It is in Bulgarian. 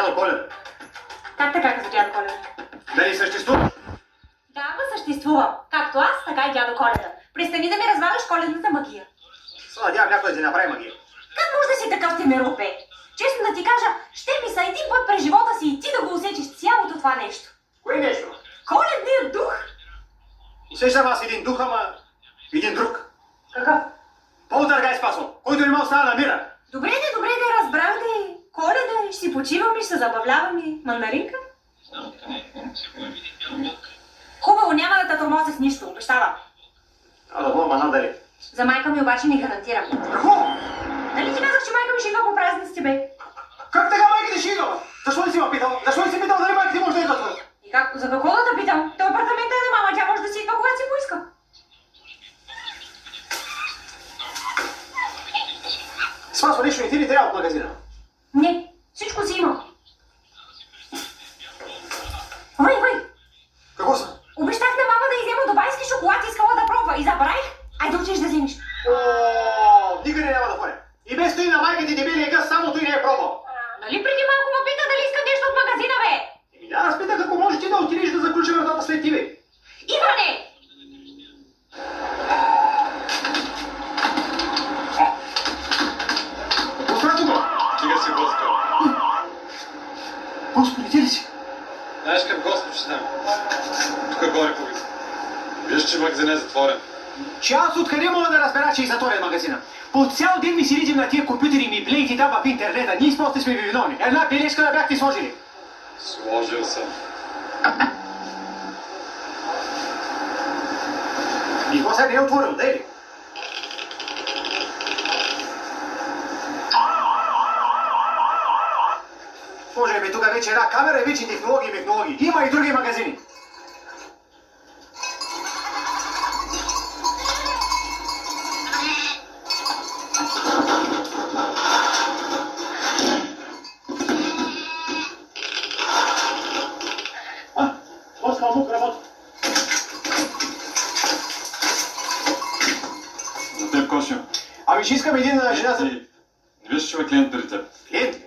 дядо Коледа. Как така за дядо Коледа? Дали съществува? Да, съществува. Както аз, така и дядо Коледа. Престани да ми разваляш коледната магия. Се надявам някой да ти направи магия. Как може да си такъв темеропе? Честно да ти кажа, ще ми са един път през живота си и ти да го усетиш цялото това нещо. Кое нещо? Коледният дух. Усещам аз един дух, ама един друг. Какъв? Полтергайст Спасо, който не ме остана на мира. Добре, разбрах да Коледа, ще си почиваме, ще се забавляваме. Мандаринка? Хубаво, няма да те тормозя с нищо, обещавам. Да бъда, надали. За майка ми обаче не гарантирам. Какво? Нали ти казах, че майка ми ще идва по празниците, бе? Как така майка ще идва? Защо не си ме питал? Защо не си питал дали майка ти може да идва тук? И как? За какво да те питам? Те апартамента е на мама, тя може да си идва, когато си поиска. Спасо, нищо не ти ли трябва от магазина? Не, всичко си има. Вай! Какво са? Обещах на мама да изема дубайски шоколад, искала да пробва и забравих. Айде учиш да вземеш. Никъде няма да ходя. И без той на майка ти дебелия гъс, само той не е пробвал. Нали преди малко ме пита дали иска нещо от магазина, бе? Аз питах ако може ти да отидеш да заключи вратата след тебе. Иване! Остра тук! Стига си блъскал. Господи, ти ли си? Знаеш към Господ ще знам. Тук горе повис. Виж, че магазин е затворен. Че аз откъде мога да разбера, че е затворен магазина? По цял ден ми си видим на тия компютъри ми блейте там в интернета. Ние после сме ви виновни. Една бележка да бяхте сложили. Сложил съм. Никой сега не е отворил, да ли? Боже, бе, тук вече една камера и вече технологии. Има и други магазини. Оскал мук работи. За теб, Кошо. Ами ще искам един жена за... Не виж, че има клиент при теб. Клиент?